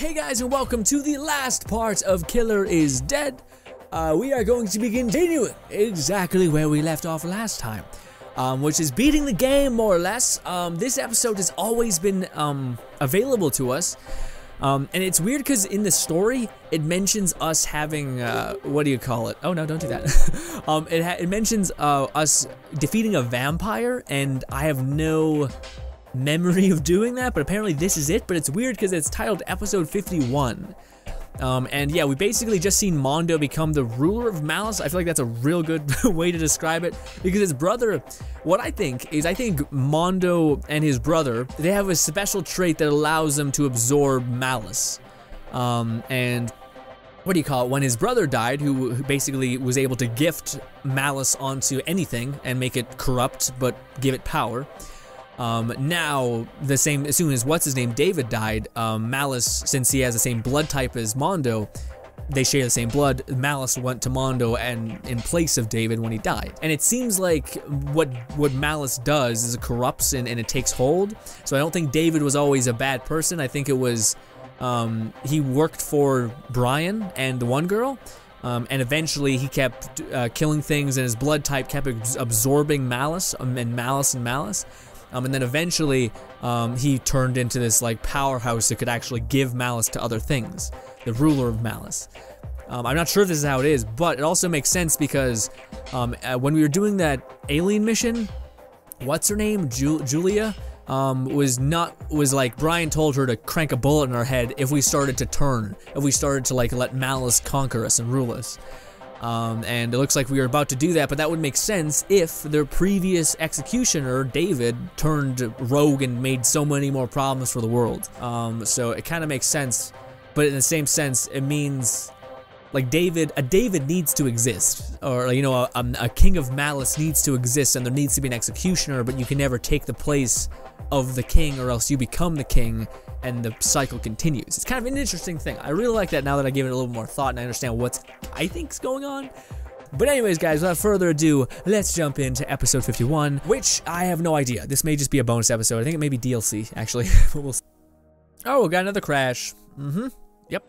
Hey guys, and welcome to the last part of Killer is Dead. We are going to be continuing exactly where we left off last time, which is beating the game, more or less. This episode has always been available to us, and it's weird because in the story, it mentions us having, what do you call it? Oh no, don't do that. It mentions us defeating a vampire, and I have no memory of doing that, but apparently this is it. But it's weird because it's titled episode 51, and yeah, we basically just seen Mondo become the ruler of Malice. I feel like that's a real good way to describe it, because his brother, what I think Mondo and his brother, they have a special trait that allows them to absorb Malice, and what do you call it, when his brother died, who basically was able to gift Malice onto anything and make it corrupt but give it power. Now, as soon as what's-his-name, David died, Malice, since he has the same blood type as Mondo, they share the same blood, Malice went to Mondo and in place of David when he died. And it seems like what Malice does is it corrupts and it takes hold. So I don't think David was always a bad person. I think it was, he worked for Brian and the one girl, and eventually he kept killing things, and his blood type kept absorbing Malice, and Malice. And then eventually, he turned into this like powerhouse that could actually give Malice to other things, the ruler of Malice. I'm not sure if this is how it is, but it also makes sense because when we were doing that alien mission, what's her name, Julia, was like Brian told her to crank a bullet in our head if we started to turn, if we started to like let Malice conquer us and rule us. And it looks like we were about to do that, but that would make sense if their previous executioner, David, turned rogue and made so many more problems for the world. So it kind of makes sense, but in the same sense, it means like a David needs to exist, or you know, a king of Malice needs to exist, and there needs to be an executioner, but you can never take the place of the king, or else you become the king, and the cycle continues. It's kind of an interesting thing. I really like that now that I give it a little more thought and I understand what I think's going on. But anyways, guys, without further ado, let's jump into episode 51, which I have no idea. This may just be a bonus episode. I think it may be DLC, actually. But we'll see. Oh, we got another crash. Yep.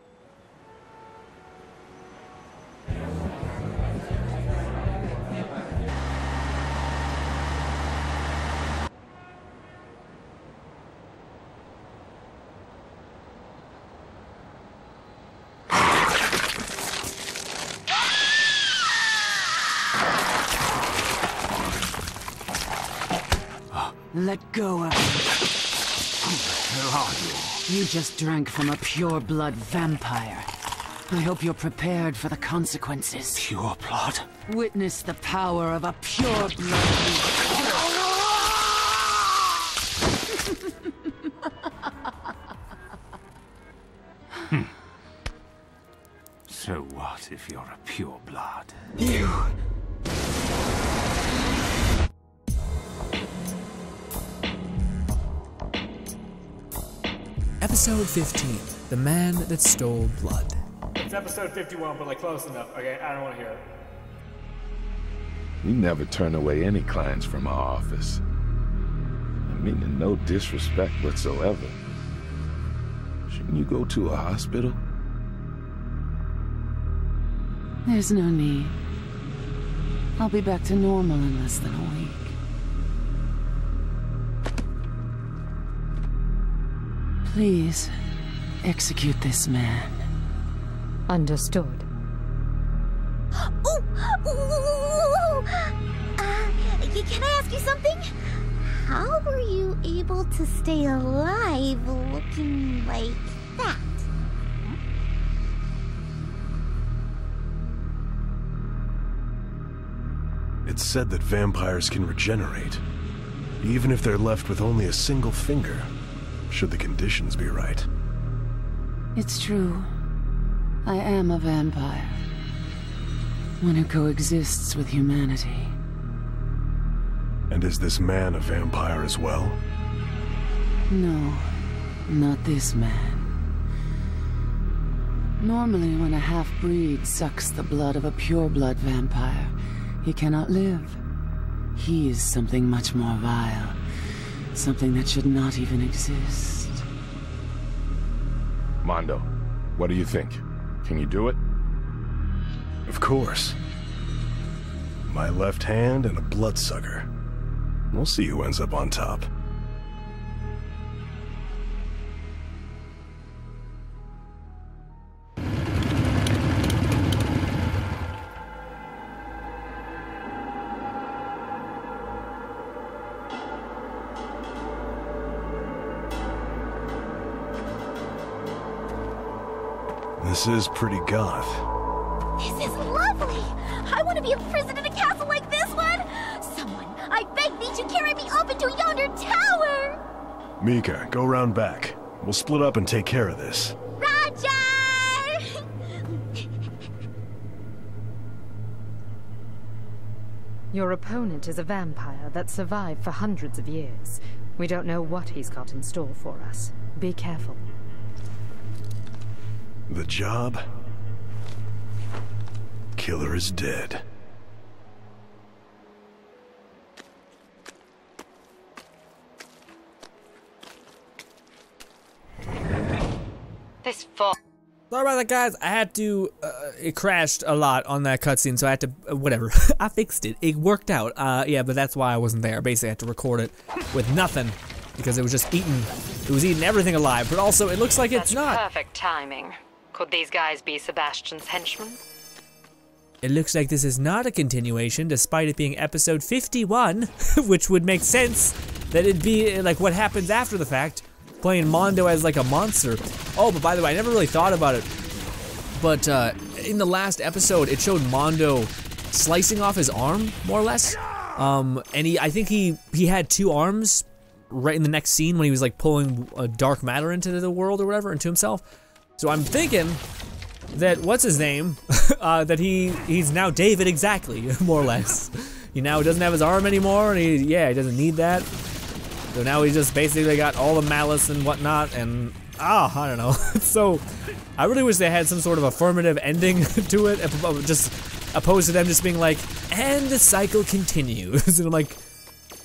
Let go of me. Who the hell are you? You just drank from a pure-blood vampire. I hope you're prepared for the consequences. Pure blood? Witness the power of a pure-blood. So what if you're a pure blood? You... Episode 15, The Man That Stole Blood. It's episode 51, but like close enough. Okay, I don't want to hear it. We never turn away any clients from our office. I mean, no disrespect whatsoever. Shouldn't you go to a hospital? There's no need. I'll be back to normal in less than a week. Please, execute this man. Understood. Can I ask you something? How were you able to stay alive looking like that? It's said that vampires can regenerate, even if they're left with only a single finger, should the conditions be right. It's true. I am a vampire. One who coexists with humanity. And is this man a vampire as well? No, not this man. Normally, when a half-breed sucks the blood of a pure-blood vampire, he cannot live. He is something much more vile. Something that should not even exist. Mondo, what do you think? Can you do it? Of course. My left hand and a bloodsucker. We'll see who ends up on top. This is pretty goth. This is lovely! I want to be a prison in a castle like this one! Someone, I beg thee to carry me up into yonder tower! Mika, go round back. We'll split up and take care of this. Roger! Your opponent is a vampire that survived for hundreds of years. We don't know what he's got in store for us. Be careful. The job? Killer is dead. This fall. Sorry about that, guys. I had to, it crashed a lot on that cutscene, so I had to, whatever. I fixed it. It worked out. Yeah, but that's why I wasn't there. Basically, I had to record it with nothing because it was just eating, it was eating everything alive, but also it looks like it's not. Perfect timing. Could these guys be Sebastian's henchmen? It looks like this is not a continuation, despite it being episode 51, which would make sense that it'd be like what happens after the fact, playing Mondo as like a monster. Oh, but by the way, I never really thought about it, but in the last episode, it showed Mondo slicing off his arm, more or less. And I think he had two arms right in the next scene when he was like pulling dark matter into the world or whatever, into himself. So I'm thinking that, what's his name, that he's now David exactly, more or less. He now doesn't have his arm anymore, and he doesn't need that. So now he just basically got all the malice and whatnot, and, I don't know. So, I really wish they had some sort of affirmative ending to it, just opposed to them just being like, and the cycle continues. And I'm like,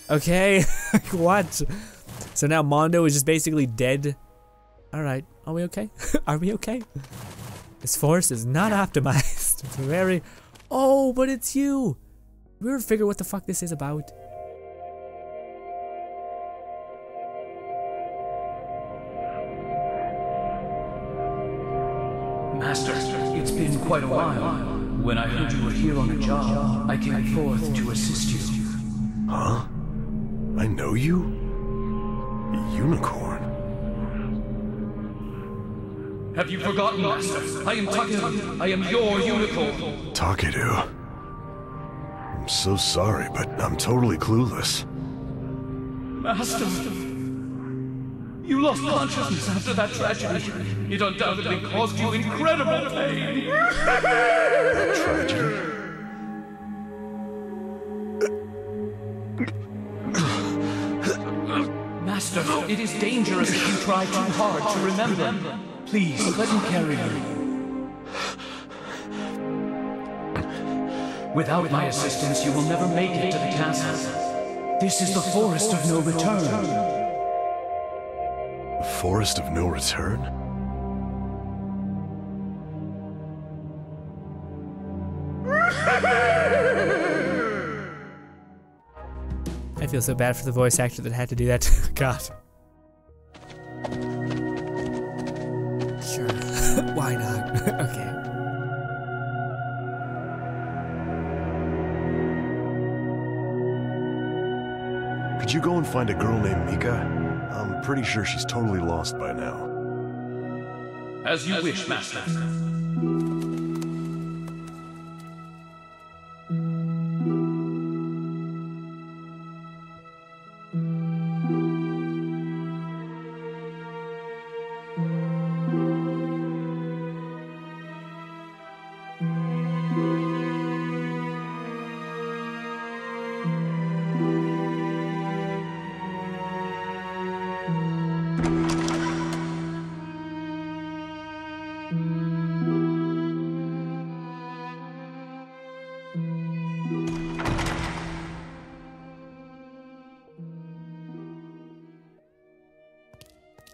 okay, what? So now Mondo is just basically dead. Alright, are we okay? Are we okay? This force is not optimized. It's very... Oh, but it's you! We ever figure what the fuck this is about? Master, it's been quite a while. When I heard you were here on a job, I came forth to assist you. Huh? I know you? A unicorn. Have you forgotten, Master? I am Takeru. I am your unicorn. Takeru. I'm so sorry, but I'm totally clueless. Master, you lost consciousness after that tragedy. It undoubtedly caused you incredible pain. Tragedy? Master, it is dangerous if you try too hard to remember. Please, let me carry you. Without my assistance, you will never make it to the castle. This is the Forest of No Return. The Forest of No Return? I feel so bad for the voice actor that had to do that. God. Sure. Why not? Okay. Could you go and find a girl named Mika? I'm pretty sure she's totally lost by now. As you wish, Master.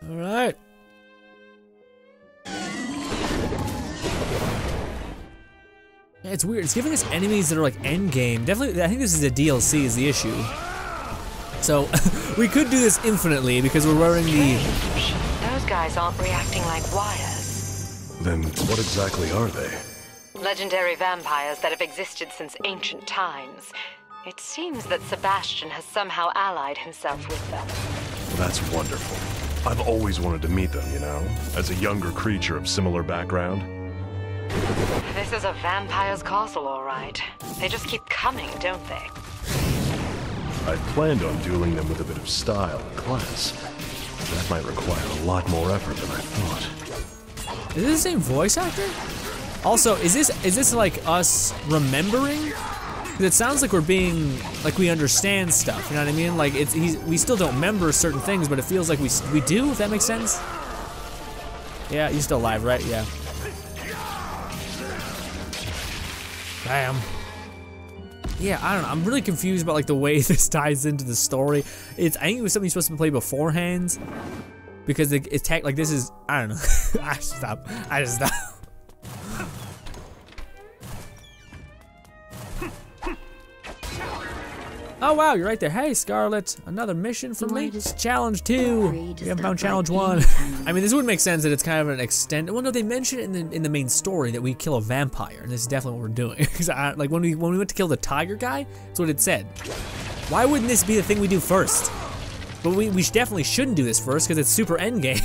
Alright. It's weird. It's giving us enemies that are like endgame. Definitely, I think this is a DLC is the issue. So we could do this infinitely because we're wearing the... Those guys aren't reacting like wires. Then what exactly are they? Legendary vampires that have existed since ancient times. It seems that Sebastian has somehow allied himself with them. Well, that's wonderful. I've always wanted to meet them, you know, as a younger creature of similar background. This is a vampire's castle, all right. They just keep coming, don't they? I planned on dueling them with a bit of style and class. That might require a lot more effort than I thought. Is this the same voice actor? Also, is this like us remembering? Because it sounds like we're being, like we understand stuff, you know what I mean? Like we still don't remember certain things, but it feels like we do, if that makes sense. Yeah, you're still alive, right? Yeah. Bam. Yeah, I don't know. I'm really confused about like the way this ties into the story. I think it was something you're supposed to play beforehand, because it's like this is, I don't know. I just stop. Oh wow, you're right there. Hey Scarlet, another mission for me. Challenge 2. We haven't found challenge 1. I mean, this would make sense that it's kind of an extended. Well, no, they mention it in the main story that we kill a vampire, and this is definitely what we're doing. Because like when we went to kill the tiger guy, that's what it said. Why wouldn't this be the thing we do first? But we definitely shouldn't do this first because it's super endgame.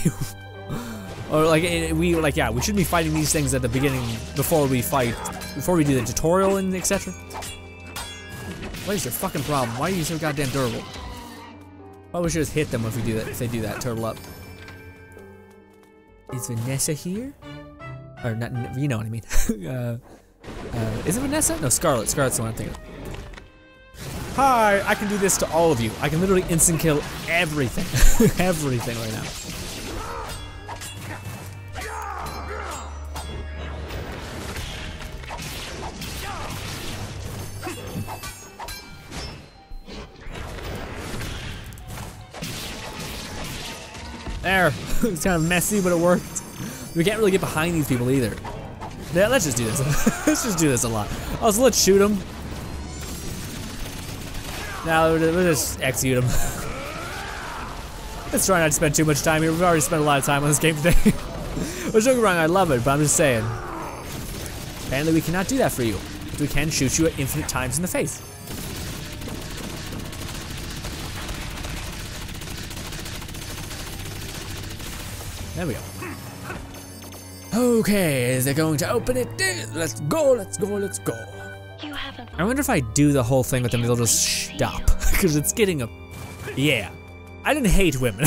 Or like we shouldn't be fighting these things at the beginning before we do the tutorial and etc. What is your fucking problem? Why are you so goddamn durable? Why we should just hit them if we do that? If they do that, turtle up. Is Vanessa here? Or not? You know what I mean. Is it Vanessa? No, Scarlet. Scarlet's the one I'm thinking of. Hi, I can do this to all of you. I can literally instant kill everything, everything right now. There, it's kind of messy, but it worked. We can't really get behind these people either. Yeah, let's just do this. Let's just do this a lot. Also, let's shoot them. Now we'll just execute them. Let's try not to spend too much time here. We've already spent a lot of time on this game today. Well, don't get me wrong, I love it, but I'm just saying. Apparently we cannot do that for you. But we can shoot you at infinite times in the face. There we go. Okay, is it going to open it? Let's go, let's go, let's go. I wonder if I do the whole thing with them, they'll just stop. Because it's getting a... Yeah. I didn't hate women.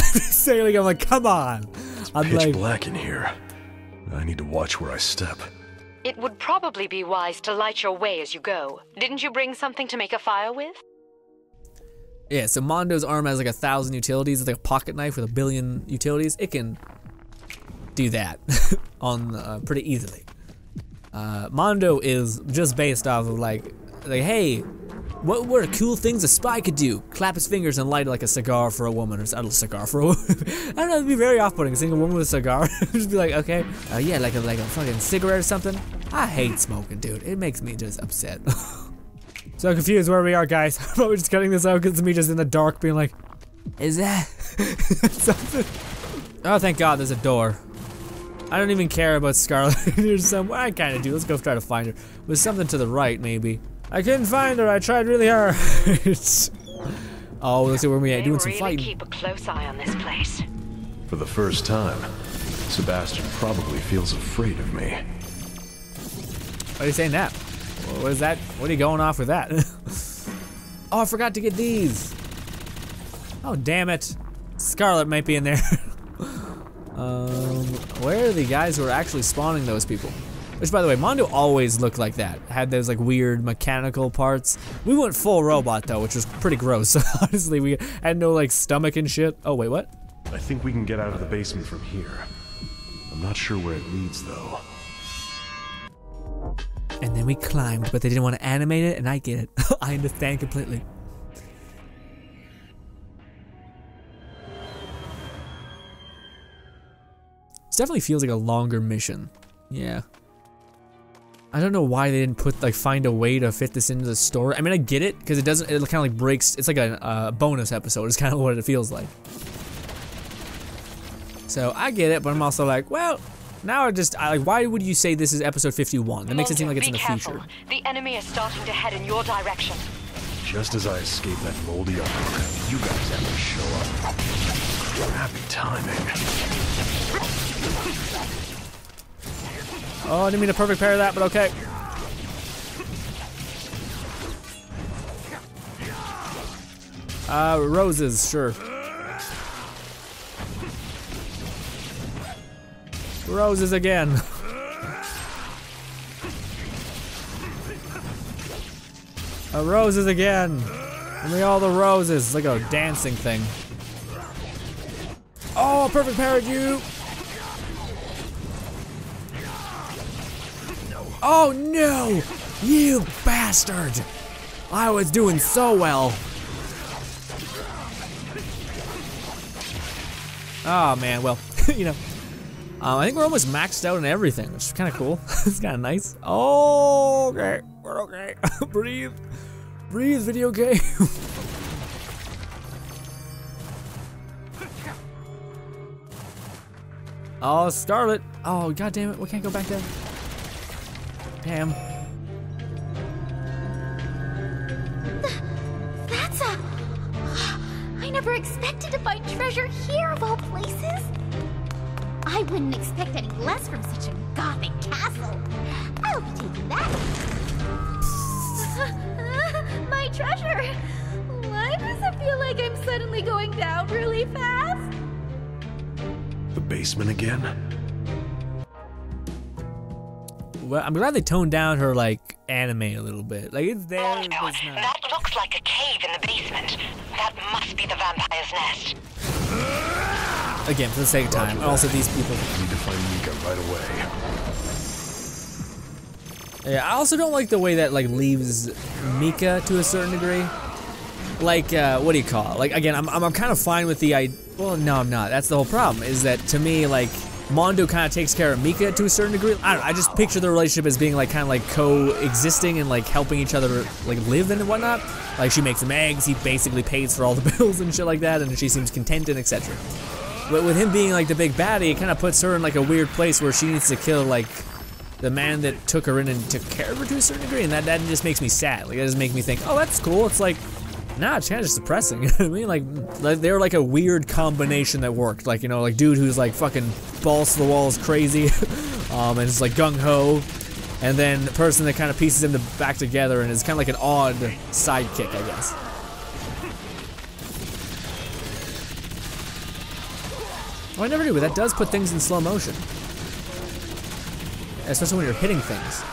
I'm like, come on. It's pitch black in here. I need to watch where I step. It would probably be wise to light your way as you go. Didn't you bring something to make a fire with? Yeah, so Mondo's arm has like 1,000 utilities. It's like a pocket knife with 1 billion utilities. It can do that on pretty easily. Mondo is just based off of like, hey, what were cool things a spy could do? Clap his fingers and light like a cigar for a woman, or not a cigar for a woman. I don't know, it'd be very off-putting seeing a woman with a cigar. Just be like, okay, yeah, like a fucking cigarette or something. I hate smoking, dude. It makes me just upset. So confused where we are, guys. I'm probably just cutting this out because it's me just in the dark being like, is that something? Oh, thank God, there's a door. I don't even care about Scarlet. There's some, I kind of do. Let's go try to find her. There's something to the right, maybe. I couldn't find her. I tried really hard. Oh, let's see where we at. Doing some fighting. Keep a close eye on this place. For the first time, Sebastian probably feels afraid of me. Why are you saying that? What is that? What are you going off with that? Oh, I forgot to get these. Oh, damn it. Scarlet might be in there. Where are the guys who are actually spawning those people? Which, by the way, Mondo always looked like that. Had those like weird mechanical parts. We went full robot though, which was pretty gross. Honestly, we had no like stomach and shit. Oh wait, what? I think we can get out of the basement from here. I'm not sure where it leads though. And then we climbed, but they didn't want to animate it, and I get it. I understand completely. This definitely feels like a longer mission. Yeah. I don't know why they didn't put like find a way to fit this into the story. I mean, I get it because it doesn't. It kind of like breaks. It's like a bonus episode. It's kind of what it feels like. So I get it, but I'm also like, well, now like, why would you say this is episode 51? That makes it seem like it's in the future. The enemy is starting to head in your direction. Just as I escape that moldy underground, you guys have to show up. Crappy timing. Oh, I didn't mean a perfect pair of that, but okay. Roses, sure. Roses again. Roses again. Give me all the roses. It's like a dancing thing. Oh, perfect parrot, you. Oh no, you bastard. I was doing so well. Oh man, well, you know. I think we're almost maxed out on everything, which is kind of cool. It's kind of nice. Oh, okay, we're okay. Breathe, breathe, video game. Oh, Scarlet. Oh, god damn it, we can't go back down. Damn. That's a... I never expected to find treasure here of all places. I wouldn't expect any less from such a gothic castle. I'll be taking that. My treasure! Why does it feel like I'm suddenly going down really fast? The basement again? Well, I'm glad they toned down her, like, anime a little bit. Like, it's there, but it's not. That looks like a cave in the basement. That must be the vampire's nest. Again, for the sake of time. Also, these people. I need to find Mika right away. Yeah, I also don't like the way that, like, leaves Mika to a certain degree. Like, what do you call it? Like, again, I'm kind of fine with the idea. Well, no, I'm not. That's the whole problem, is that, to me, like, Mondo kind of takes care of Mika to a certain degree. I don't know, I just picture their relationship as being like kind of like coexisting and like helping each other like live and whatnot. Like she makes him eggs, he basically pays for all the bills and shit like that, and she seems content and etc. But with him being like the big baddie, it kind of puts her in like a weird place where she needs to kill like the man that took her in and took care of her to a certain degree, and that just makes me sad. Like that just makes me think, oh, that's cool. It's like, nah, it's kind of just depressing. You know what I mean? Like they were like a weird combination that worked. Like, you know, like dude who's like fucking balls to the walls crazy, and is like gung ho, and then the person that kind of pieces them back together and is kind of like an odd sidekick, I guess. Oh, I never knew, but that does put things in slow motion, especially when you're hitting things.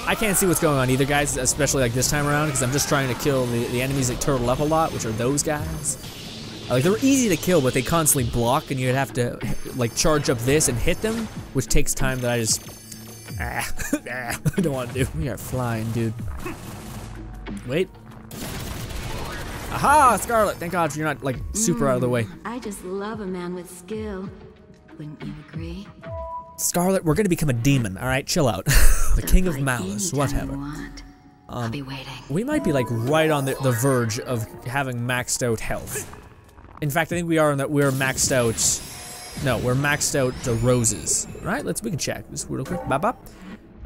I can't see what's going on either, guys, especially like this time around, because I'm just trying to kill the enemies that turtle up a lot, which are those guys. Like, they're easy to kill, but they constantly block, and you'd have to, like, charge up this and hit them, which takes time that I just... I don't want to do. We are flying, dude. Wait. Aha, Scarlet! Thank God you're not, like, super out of the way. I just love a man with skill. Wouldn't you agree? Scarlet, we're gonna become a demon, alright? Chill out. The king of malice, whatever. I'll be waiting. We might be like right on the verge of having maxed out health. In fact, I think we are in that we're maxed out. No, we're maxed out roses. Right? We can check this real quick. Bop bop.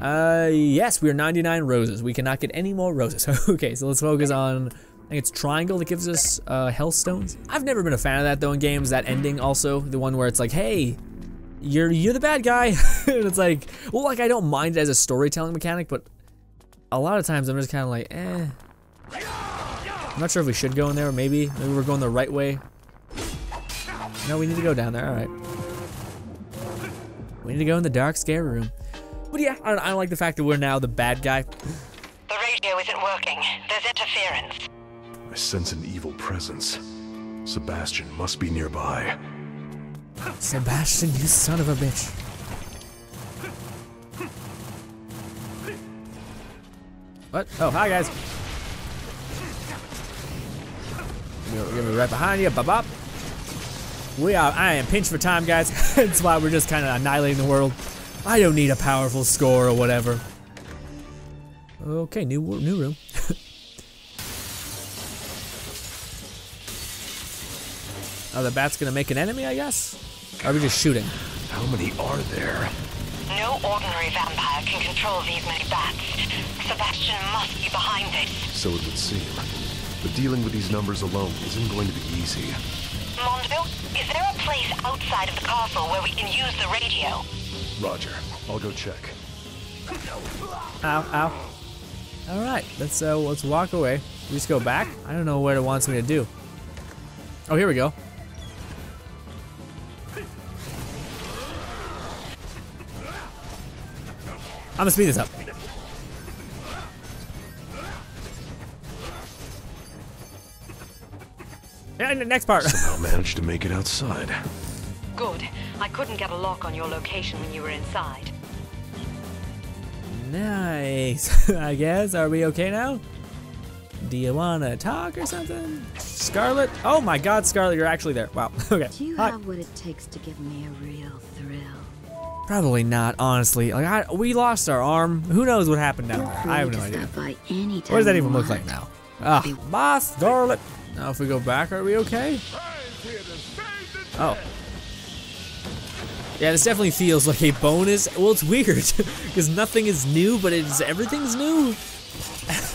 Yes, we are 99 roses. We cannot get any more roses. Okay, so let's focus on, I think it's triangle that gives us health stones. I've never been a fan of that though in games. That ending also, the one where it's like, hey, you're the bad guy. And it's like, well, like I don't mind it as a storytelling mechanic, but a lot of times I'm just kind of like, eh. I'm not sure if we should go in there, or maybe we're going the right way. No, we need to go down there, all right. We need to go in the dark, scary room. But yeah, I don't like the fact that we're now the bad guy. The radio isn't working. There's interference. I sense an evil presence. Sebastian must be nearby. Sebastian, you son of a bitch. What? Oh, hi guys. We're gonna be right behind you. Bop bop. I am pinched for time, guys. That's why we're just kind of annihilating the world. I don't need a powerful score or whatever. Okay, new room. Oh, the bat's gonna make an enemy, I guess? Or are we just shooting? How many are there? No ordinary vampire can control these many bats. Sebastian must be behind this. So it would seem. But dealing with these numbers alone isn't going to be easy. Mondeville, is there a place outside of the castle where we can use the radio? Roger. I'll go check. Ow, ow. Alright, let's walk away. We just go back? I don't know what it wants me to do. Oh, here we go. I'm gonna speed this up. Yeah, next part. Somehow managed to make it outside. Good. I couldn't get a lock on your location when you were inside. Nice. I guess. Are we okay now? Do you wanna talk or something? Scarlet? Oh my god, Scarlet, you're actually there. Wow. Okay. Do you have what it takes to give me a real thrill? Probably not, honestly. Like, we lost our arm. Who knows what happened down there? I have no idea. What does that even look like now? Ah, boss, Scarlet. Now if we go back, are we okay? Oh. Yeah, this definitely feels like a bonus. Well, it's weird, because nothing is new, but everything's new.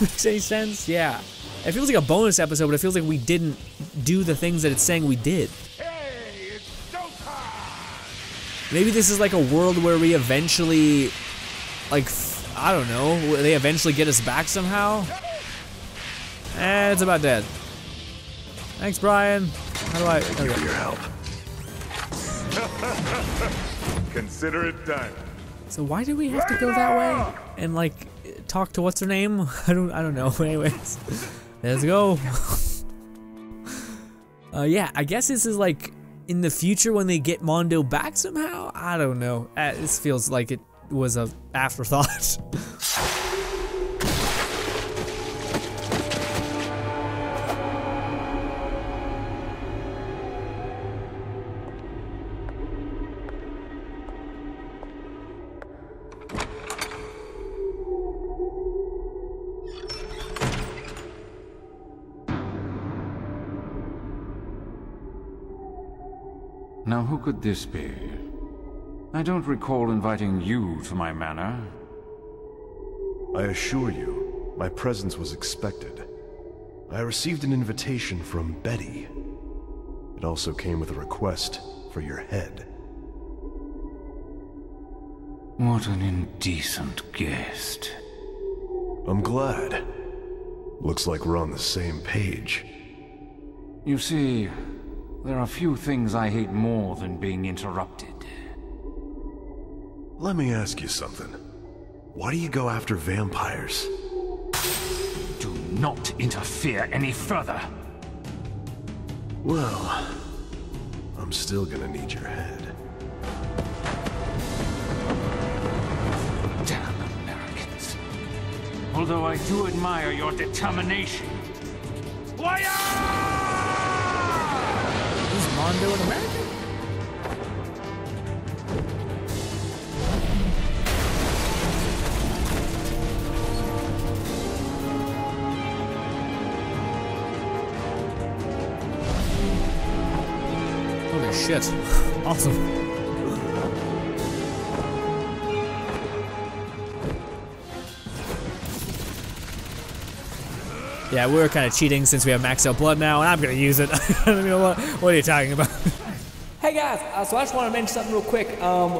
Makes any sense? Yeah. It feels like a bonus episode, but it feels like we didn't do the things that it's saying we did. Maybe this is like a world where we eventually, like, I don't know, they eventually get us back somehow. It's about dead. Thanks, Brian. How do I? Thank you for your help. Consider it done. So why do we have to go that way and like talk to what's her name? I don't know. Anyways, let's go. Yeah, I guess this is like in the future when they get Mondo back somehow. I don't know. This feels like it was a afterthought. Now, who could this be? I don't recall inviting you to my manor. I assure you, my presence was expected. I received an invitation from Betty. It also came with a request for your head. What an indecent guest. I'm glad. Looks like we're on the same page. You see, there are few things I hate more than being interrupted. Let me ask you something. Why do you go after vampires? Do not interfere any further. Well, I'm still gonna need your head. Damn Americans. Although I do admire your determination. Is Mondo an American? Holy shit. Awesome. Yeah, we're kind of cheating since we have maxed out blood now, and I'm gonna use it. I don't know what are you talking about? Hey guys, so I just want to mention something real quick.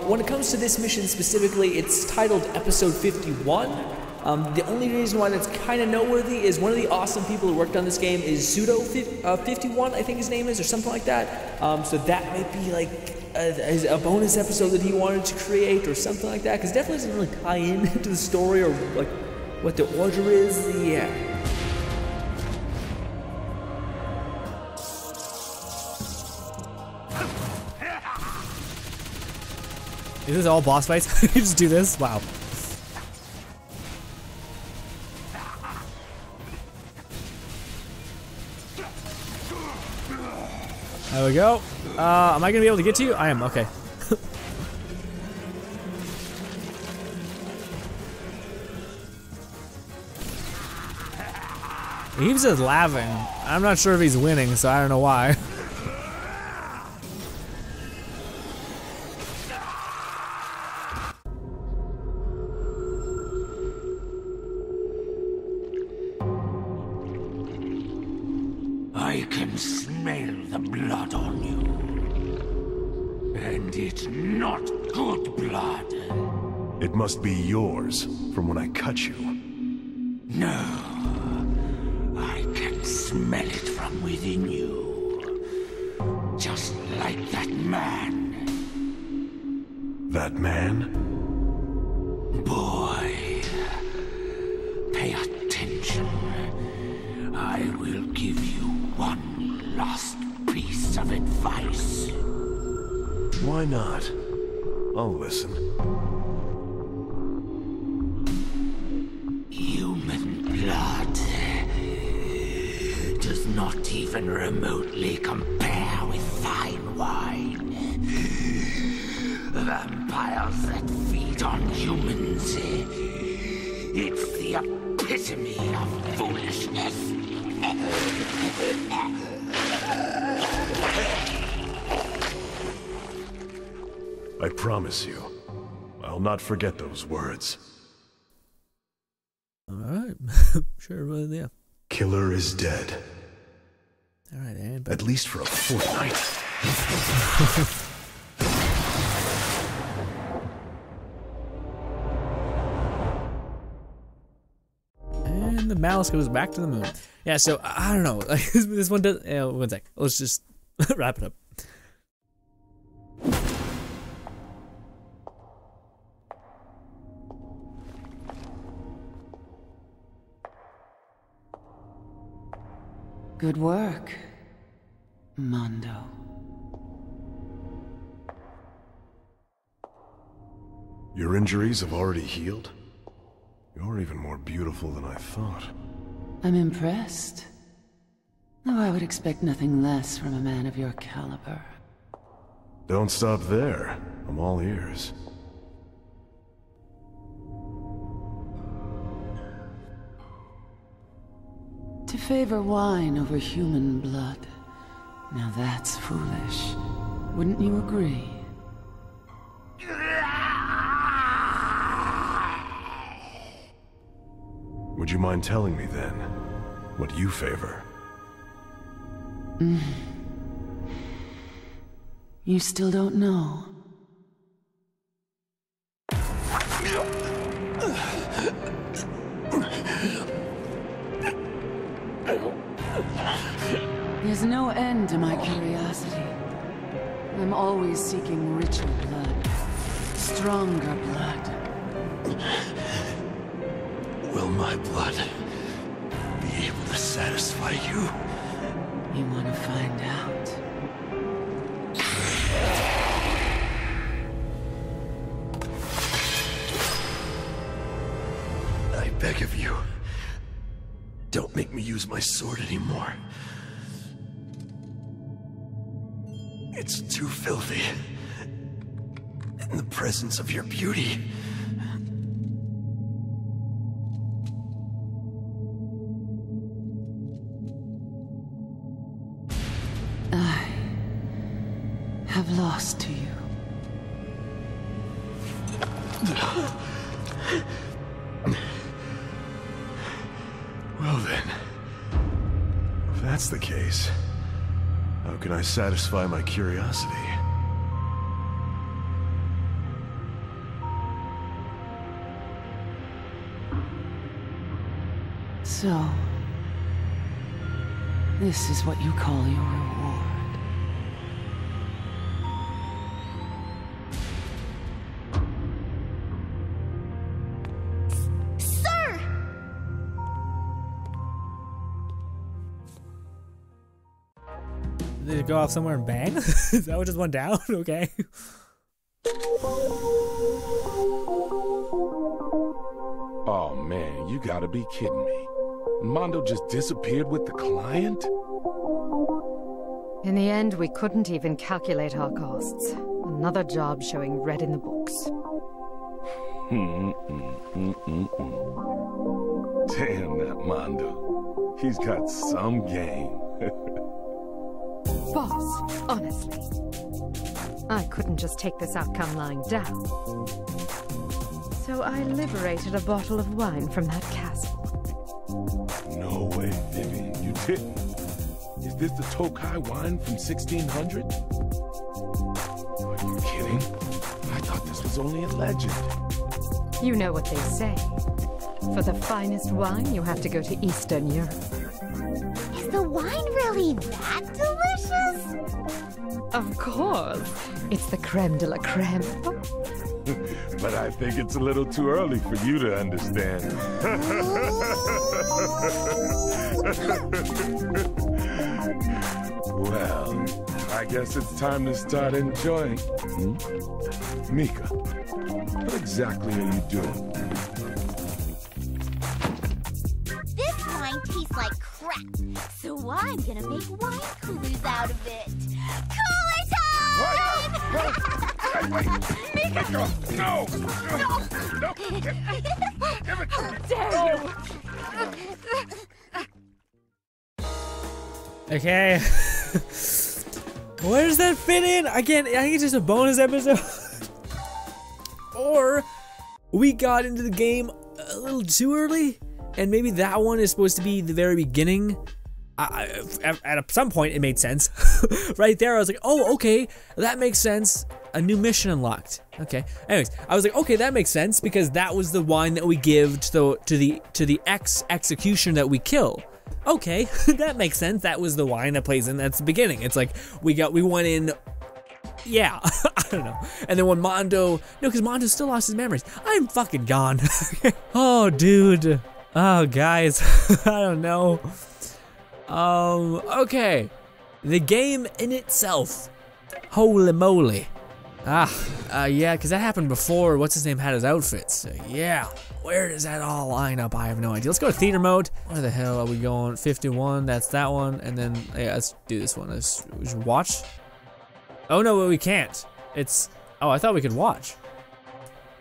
When it comes to this mission specifically, it's titled Episode 51. The only reason why that's kind of noteworthy is one of the awesome people who worked on this game is Pseudo51, I think his name is, or something like that. So that might be like a bonus episode that he wanted to create or something like that, because it definitely doesn't really tie into the story or like what the order is. Yeah. Is this all boss fights? You just do this? Wow. There we go. Am I gonna be able to get to you? I am, okay. He was just laughing. I'm not sure if he's winning, so I don't know why. I can smell the blood on you. And it's not good blood. It must be yours from when I cut you. No. I can smell it from within you. Just like that man. That man? Boy, pay attention. I will give you one last piece of advice. Why not? I'll listen. Human blood does not even remotely compare with fine wine. Vampires that feed on humans, it's the epitome of foolishness. I promise you, I'll not forget those words. Alright. Sure, well, yeah. Killer is dead. Alright, and at least for a fortnight. And the mouse goes back to the moon. Yeah, so I don't know. Like this one does. One sec. Let's just wrap it up. Good work, Mondo. Your injuries have already healed? You're even more beautiful than I thought. I'm impressed. Though I would expect nothing less from a man of your caliber. Don't stop there. I'm all ears. To favor wine over human blood. Now that's foolish. Wouldn't you agree? Would you mind telling me then, what you favor? You still don't know? There's no end to my curiosity. I'm always seeking richer blood, stronger blood. Will my blood be able to satisfy you? You want to find out? I beg of you, don't make me use my sword anymore. It's too filthy. In the presence of your beauty. I have lost to you. Well then, if that's the case, how can I satisfy my curiosity? So, this is what you call your reward. Sir! Did it go off somewhere and bang? Is that what just went down? Okay. Oh man, you gotta be kidding me. Mondo just disappeared with the client? In the end, we couldn't even calculate our costs. Another job showing red in the books. Damn that Mondo. He's got some game. Boss, honestly, I couldn't just take this outcome lying down. So I liberated a bottle of wine from that castle. No way, Vivian, you didn't. Is this the Tokai wine from 1600? Are you kidding? I thought this was only a legend. You know what they say. For the finest wine, you have to go to Eastern Europe. Is the wine really that delicious? Of course. It's the creme de la creme. But I think it's a little too early for you to understand. Well, I guess it's time to start enjoying. Mika, what exactly are you doing? This wine tastes like crap, so I'm gonna make wine coolers out of it. Cooler time! Wait! Mika! No! Give it to me! Dare you! Okay. Where does that fit in? I think it's just a bonus episode. Or we got into the game a little too early, and maybe that one is supposed to be the very beginning. At some point, it made sense. Right there, I was like, oh, okay, that makes sense. A new mission unlocked. Okay. Anyways, I was like, okay, that makes sense because that was the wine that we give to the executioner that we kill. Okay, that makes sense. That was the wine that plays in. That's the beginning. It's like we went in. Yeah, I don't know. And then when Mondo, no, because Mondo still lost his memories. I'm fucking gone. Oh, dude. Oh, guys. I don't know. Okay. The game in itself. Holy moly. Yeah, because that happened before what's his name had his outfits. So yeah, where does that all line up? I have no idea. Let's go to theater mode. Where the hell are we going? 51, that's that one. And then, yeah, let's do this one. We should watch. Oh no, we can't. Oh, I thought we could watch.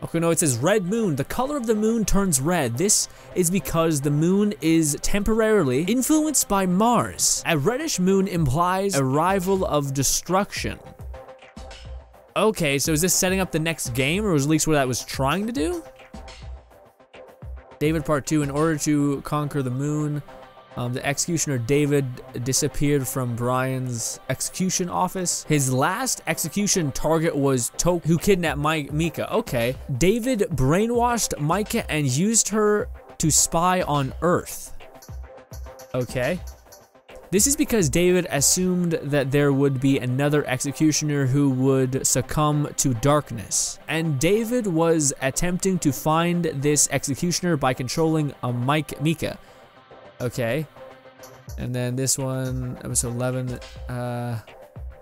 Okay, no, it says red moon. The color of the moon turns red. This is because the moon is temporarily influenced by Mars. A reddish moon implies arrival of destruction. Okay, so is this setting up the next game, or was at least what I was trying to do? David Part 2, in order to conquer the moon, the executioner David disappeared from Brian's execution office. His last execution target was Toke, who kidnapped Mika. Okay, David brainwashed Mika and used her to spy on Earth. Okay. This is because David assumed that there would be another executioner who would succumb to darkness. And David was attempting to find this executioner by controlling Mika. Okay. And then this one, episode 11,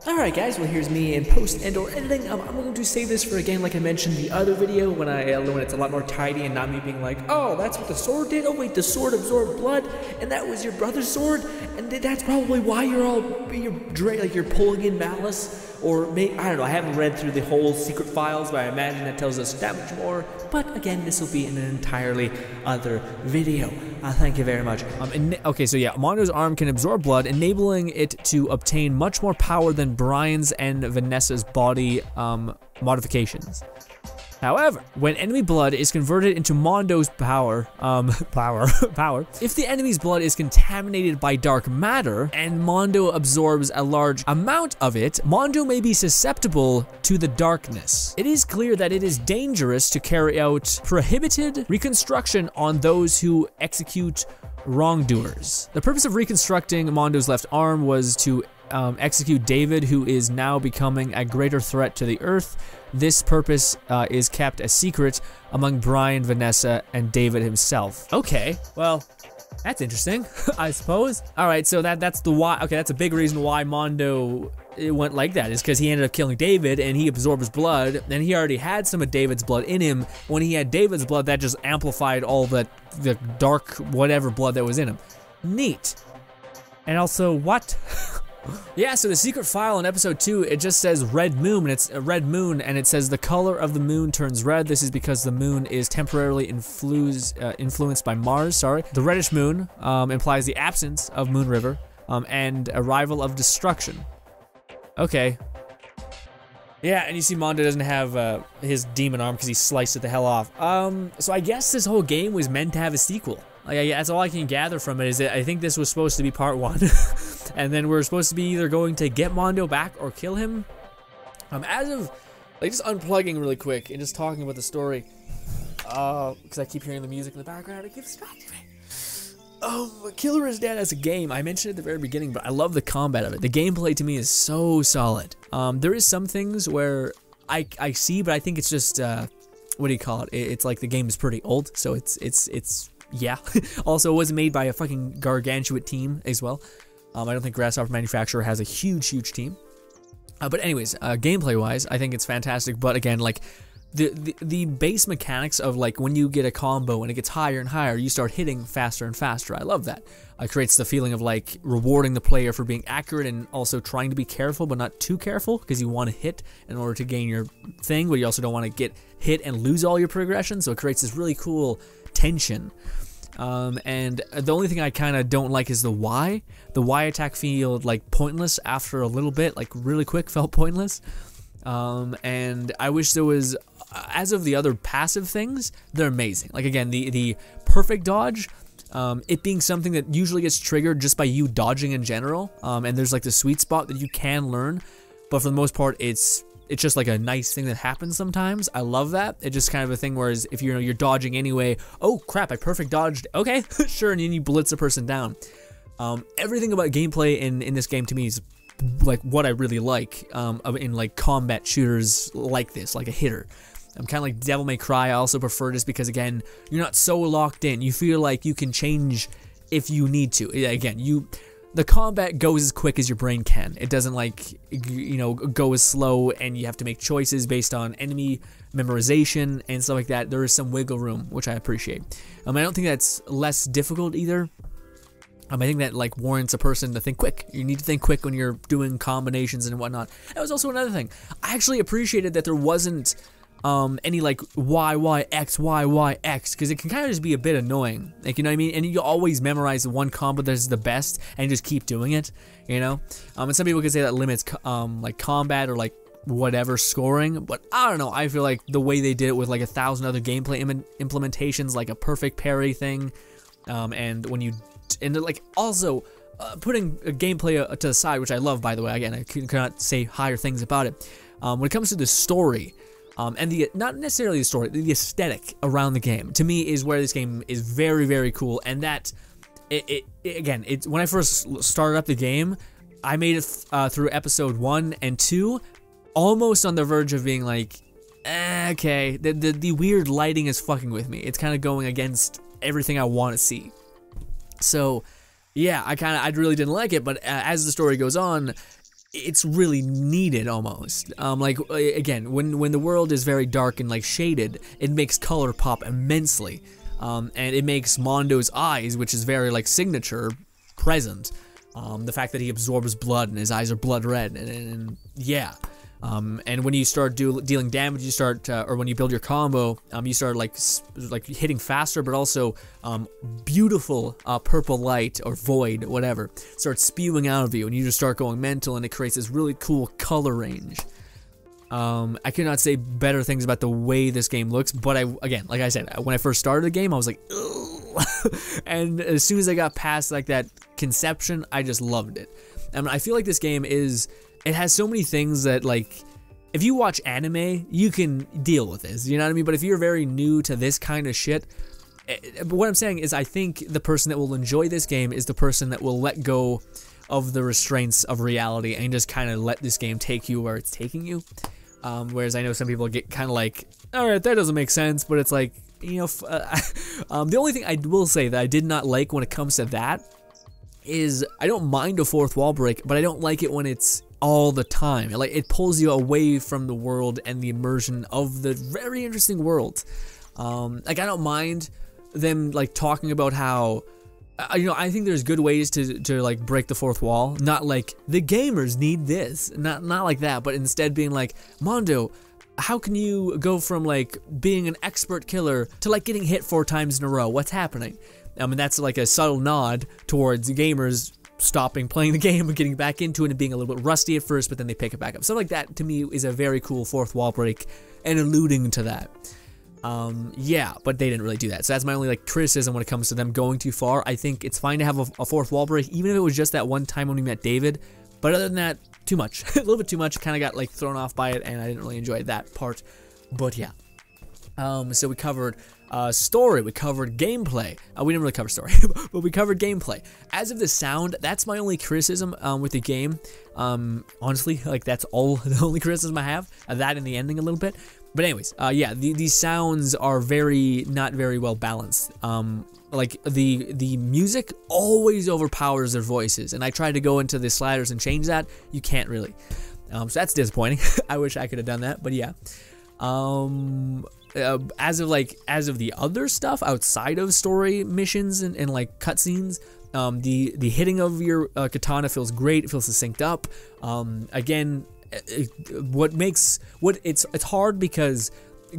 Alright guys, well here's me in post and or editing. I'm going to save this for, again, like I mentioned in the other video, when it's a lot more tidy and not me being like, oh, that's what the sword did? Oh wait, the sword absorbed blood, and that was your brother's sword, and that's probably why you're pulling in malice, or I don't know, I haven't read through the whole secret files, but I imagine that tells us that much more. But again, this will be in an entirely other video. Thank you very much. Okay, so yeah, Mondo's arm can absorb blood, enabling it to obtain much more power than Brian's and Vanessa's body modifications. However, when enemy blood is converted into Mondo's power, if the enemy's blood is contaminated by dark matter and Mondo absorbs a large amount of it, Mondo may be susceptible to the darkness. It is clear that it is dangerous to carry out prohibited reconstruction on those who execute wrongdoers. The purpose of reconstructing Mondo's left arm was to execute David, who is now becoming a greater threat to the Earth. This purpose is kept a secret among Brian, Vanessa, and David himself. Okay, well, that's interesting, I suppose. All right, so that's the why. Okay, that's a big reason why Mondo went like that, is because he ended up killing David and he absorbed his blood, and he already had some of David's blood in him. When he had David's blood, that just amplified all the dark whatever blood that was in him. Neat. And also, what? Yeah, so the secret file in episode 2, it just says red moon, and it's a red moon, and it says the color of the moon turns red. This is because the moon is temporarily influenced by Mars, sorry. The reddish moon implies the absence of Moon River and arrival of destruction. Okay. Yeah, and you see Mondo doesn't have his demon arm because he sliced it the hell off. So I guess this whole game was meant to have a sequel. Like, that's all I can gather from it, is that I think this was supposed to be part 1. And then we're supposed to be either going to get Mondo back or kill him. As of, like, just unplugging really quick and just talking about the story. Because I keep hearing the music in the background, it keeps distracting me. Killer is Dead as a game, I mentioned it at the very beginning, but I love the combat of it. The gameplay to me is so solid. There is some things where I see, but I think it's just, what do you call it? It's like the game is pretty old, so it's yeah. Also, it was made by a fucking gargantuan team as well. I don't think Grasshopper Manufacturer has a huge team. But anyways, gameplay-wise, I think it's fantastic. But again, like, the base mechanics of, like, when you get a combo and it gets higher and higher, you start hitting faster and faster. I love that. It creates the feeling of, like, rewarding the player for being accurate and also trying to be careful, but not too careful, because you want to hit in order to gain your thing, but you also don't want to get hit and lose all your progression. So it creates this really cool tension. And the only thing I kind of don't like is the Y. The Y attack felt like pointless after a little bit, like really quick, felt pointless. And I wish there was, as of the other passive things, they're amazing. Like, again, the perfect dodge, it being something that usually gets triggered just by you dodging in general. And there's like the sweet spot that you can learn, but for the most part, it's just like a nice thing that happens sometimes. I love that. It's just kind of a thing where if you're dodging anyway, oh crap, I perfect dodged, okay, sure, and then you blitz a person down. Everything about gameplay in this game to me is like what I really like in like combat shooters like this, like a hitter. I'm kind of like Devil May Cry. I also prefer this because, again, you're not so locked in. You feel like you can change if you need to. Again, the combat goes as quick as your brain can. It doesn't, like, you know, go as slow, and you have to make choices based on enemy memorization and stuff like that. There is some wiggle room, which I appreciate. I don't think that's less difficult either. I think that, like, warrants a person to think quick. You need to think quick when you're doing combinations and whatnot. That was also another thing. I actually appreciated that there wasn't any like Y, X, Y, X, because it can kind of just be a bit annoying, like, you know what I mean? And you always memorize the one combo that's the best and just keep doing it, you know? And some people could say that limits like combat or like whatever scoring, but I don't know. I feel like the way they did it with like 1,000 other gameplay implementations, like a perfect parry thing, and when you like also putting gameplay to the side, which I love, by the way. Again, I cannot say higher things about it. When it comes to the story. And not necessarily the story, the aesthetic around the game, to me, is where this game is very, very cool. And that, again, when I first started up the game, I made it through episode 1 and 2, almost on the verge of being like, okay, the weird lighting is fucking with me. It's kind of going against everything I want to see. So, yeah, I really didn't like it, but as the story goes on, it's really needed almost. Like, again, when the world is very dark and like shaded, it makes color pop immensely. And it makes Mondo's eyes, which is very like signature, present. The fact that he absorbs blood and his eyes are blood red, and yeah. And when you start dealing damage, you start, or when you build your combo, you start like hitting faster, but also beautiful purple light or void, whatever, starts spewing out of you, and you just start going mental, and it creates this really cool color range. I cannot say better things about the way this game looks, but again, like I said, when I first started the game, I was like, ugh. And as soon as I got past like that conception, I just loved it. And I feel like this game it has so many things that, like, if you watch anime, you can deal with this, you know what I mean? But if you're very new to this kind of shit, but what I'm saying is I think the person that will enjoy this game is the person that will let go of the restraints of reality and just kind of let this game take you where it's taking you. Whereas I know some people get kind of like, alright, that doesn't make sense, but it's like, you know, the only thing I will say that I did not like when it comes to that is I don't mind a fourth wall break, but I don't like it when it's all the time. Like, it pulls you away from the world and the immersion of the very interesting world. Like, I don't mind them like talking about how you know, I think there's good ways to like break the fourth wall. Not like the gamers need this, not like that, but instead being like, Mondo, how can you go from like being an expert killer to like getting hit 4 times in a row? What's happening? I mean, that's like a subtle nod towards gamers stopping playing the game and getting back into it and being a little bit rusty at first, but then they pick it back up. Something like that to me is a very cool fourth wall break and alluding to that. Yeah, but they didn't really do that. So that's my only like criticism when it comes to them going too far. I think it's fine to have a fourth wall break, even if it was just that one time when we met David. But other than that, too much. A little bit too much. Kind of got like thrown off by it, and I didn't really enjoy that part. But yeah. So we covered story, we covered gameplay. We didn't really cover story, but we covered gameplay. As of the sound, that's my only criticism with the game. Honestly, like that's all the only criticism I have. That and the ending a little bit. But anyways, yeah, these sounds are not very well balanced. Like the music always overpowers their voices, and I tried to go into the sliders and change that. You can't really. So that's disappointing. I wish I could have done that, but yeah. As of the other stuff outside of story missions and like cutscenes, the hitting of your katana feels great. It feels synced up. Again, it's hard because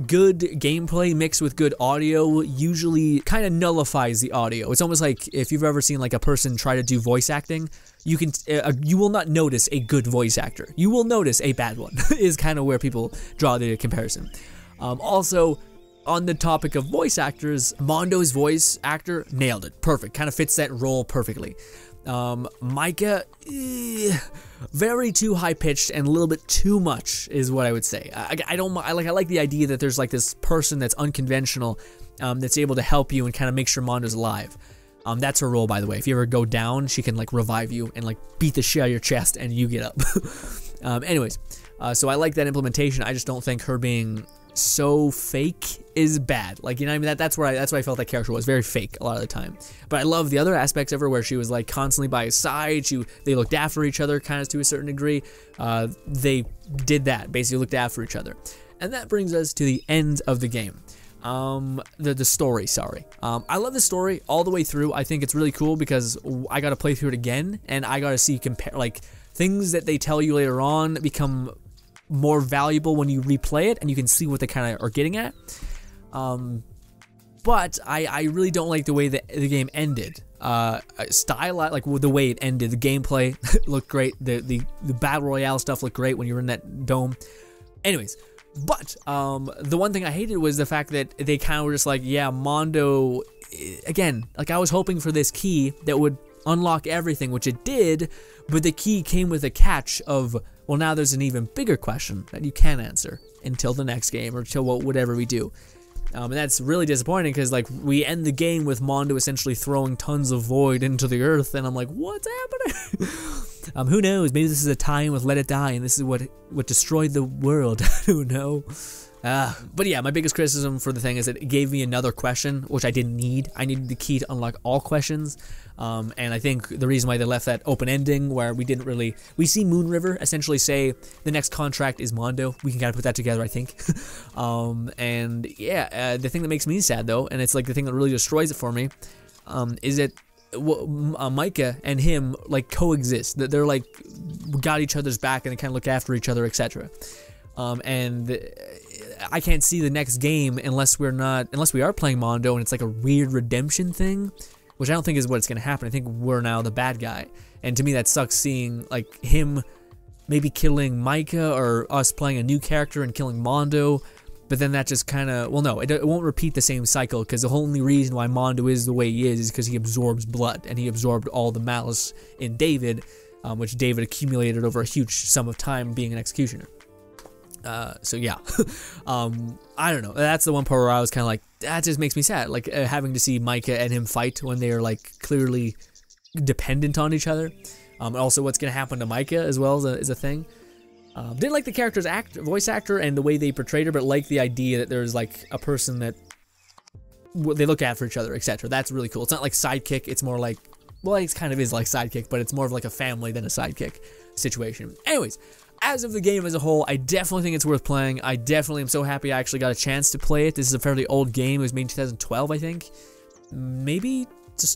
good gameplay mixed with good audio usually kind of nullifies the audio. It's almost like if you've ever seen like a person try to do voice acting, you will not notice a good voice actor. You will notice a bad one. Is kind of where people draw the comparison. Also, on the topic of voice actors, Mondo's voice actor nailed it. Perfect. Kind of fits that role perfectly. Micah, very too high pitched and a little bit too much is what I would say. I like the idea that there's like this person that's unconventional, that's able to help you and kind of make sure Mondo's alive. That's her role, by the way. If you ever go down, she can like revive you and like beat the shit out of your chest and you get up. Anyways, so I like that implementation. I just don't think her being so fake is bad. Like, you know what I mean? That's where I felt that character was very fake a lot of the time. But I love the other aspects of her where she was like constantly by his side. They looked after each other kind of to a certain degree. They did that, basically looked after each other. And that brings us to the end of the game. The story, sorry. I love the story all the way through. I think it's really cool because I got to play through it again and I got to see like things that they tell you later on become more valuable when you replay it and you can see what they kind of are getting at. But I really don't like the way that the game ended. Like the way it ended, the gameplay looked great. The battle royale stuff looked great when you were in that dome. Anyways, but the one thing I hated was the fact that they kind of were just like, yeah, Mondo, again, like I was hoping for this key that would unlock everything, which it did, but the key came with a catch of, well, now there's an even bigger question that you can't answer until the next game or until whatever we do. And that's really disappointing because like we end the game with Mondo essentially throwing tons of void into the earth, and I'm like, what's happening? Who knows? Maybe this is a tie-in with Let It Die, and this is what destroyed the world. I don't know. But yeah, my biggest criticism for the thing is that it gave me another question, which I didn't need. I needed the key to unlock all questions. And I think the reason why they left that open ending where we see Moon River essentially say the next contract is Mondo. We can kind of put that together, I think. And yeah, the thing that makes me sad though, and it's like the thing that really destroys it for me, is that Micah and him like coexist. That they're like got each other's back and they kind of look after each other, etc. And I can't see the next game unless we are playing Mondo and it's like a weird redemption thing, which I don't think is what it's going to happen. I think we're now the bad guy. And to me that sucks, seeing like him maybe killing Micah or us playing a new character and killing Mondo. But then that just kind of, well, no, it won't repeat the same cycle, because the only reason why Mondo is the way he is because he absorbs blood, and he absorbed all the malice in David, which David accumulated over a huge sum of time being an executioner. So yeah, I don't know. That's the one part where I was kind of like, that just makes me sad. Like having to see Micah and him fight when they are like clearly dependent on each other. Also, what's gonna happen to Micah as well is a thing. Didn't like the character's voice actor and the way they portrayed her, but like the idea that there's like a person that they look after each other, etc. That's really cool. It's not like sidekick. It's more like, well, it kind of is like sidekick, but it's more of like a family than a sidekick situation. Anyways. As of the game as a whole, I definitely think it's worth playing. I definitely am so happy I actually got a chance to play it. This is a fairly old game. It was made in 2012, I think. Maybe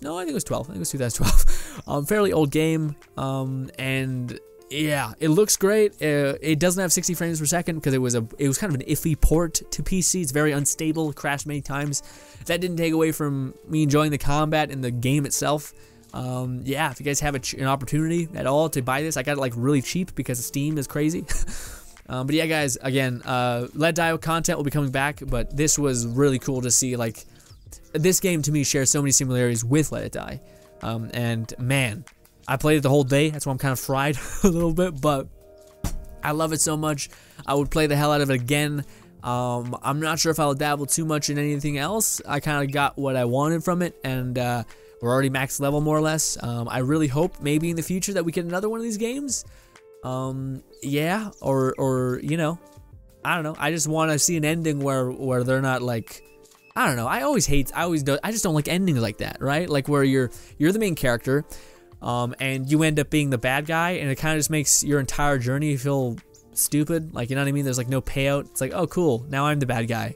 no, I think it was 12. I think it was 2012. Fairly old game. And yeah, it looks great. It doesn't have 60 frames per second because it was kind of an iffy port to PC. It's very unstable, crashed many times. That didn't take away from me enjoying the combat and the game itself. Yeah, if you guys have an opportunity at all to buy this, I got it like really cheap because Steam is crazy. But yeah, guys, again, Let It Die content will be coming back, but this was really cool to see. Like, this game to me shares so many similarities with Let It Die. And man, I played it the whole day. That's why I'm kind of fried a little bit, but I love it so much. I would play the hell out of it again. I'm not sure if I'll dabble too much in anything else. I kind of got what I wanted from it, and we're already max level more or less. I really hope maybe in the future that we get another one of these games. Yeah, or you know, I don't know. I just want to see an ending where they're not like, I don't know. I just don't like endings like that, right? Like where you're the main character, and you end up being the bad guy, and it kind of just makes your entire journey feel stupid. Like, you know what I mean? There's like no payout. It's like, oh cool, now I'm the bad guy.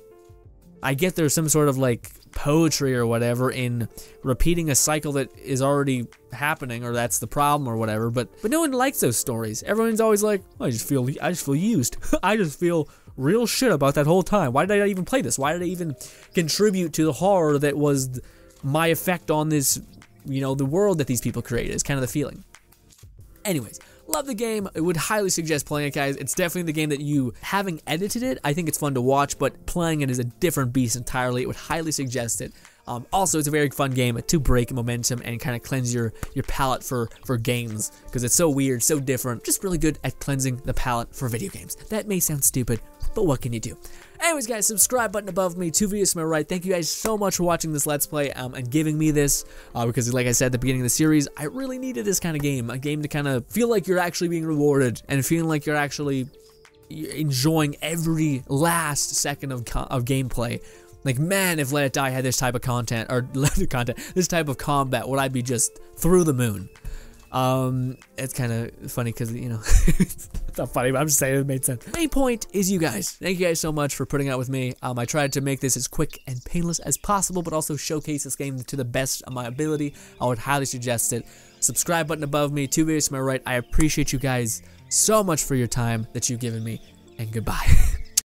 I get there's some sort of like poetry or whatever in repeating a cycle that is already happening, or that's the problem or whatever, but no one likes those stories. Everyone's always like, oh, I just feel used. I just feel real shit about that whole time. Why did I even play this? Why did I even contribute to the horror that was my effect on this, you know, the world that these people created? Is kind of the feeling. Anyways, love the game. I would highly suggest playing it, guys. It's definitely the game that you, having edited it, I think it's fun to watch, but playing it is a different beast entirely. I would highly suggest it. Also, it's a very fun game to break momentum and kind of cleanse your palate for games, because it's so weird, so different, just really good at cleansing the palate for video games. That may sound stupid, but what can you do? Anyways, guys, subscribe button above me, 2 videos to my right. Thank you guys so much for watching this Let's Play and giving me this, because like I said at the beginning of the series, I really needed this kind of game, a game to kind of feel like you're actually being rewarded and feeling like you're actually enjoying every last second of gameplay. Like, man, if Let It Die had this type of content, or this type of combat, would I be just through the moon? It's kind of funny because, you know, it's not funny, but I'm just saying it made sense. Main point is you guys. Thank you guys so much for putting out with me. I tried to make this as quick and painless as possible, but also showcase this game to the best of my ability. I would highly suggest it. Subscribe button above me, 2 videos to my right. I appreciate you guys so much for your time that you've given me, and goodbye.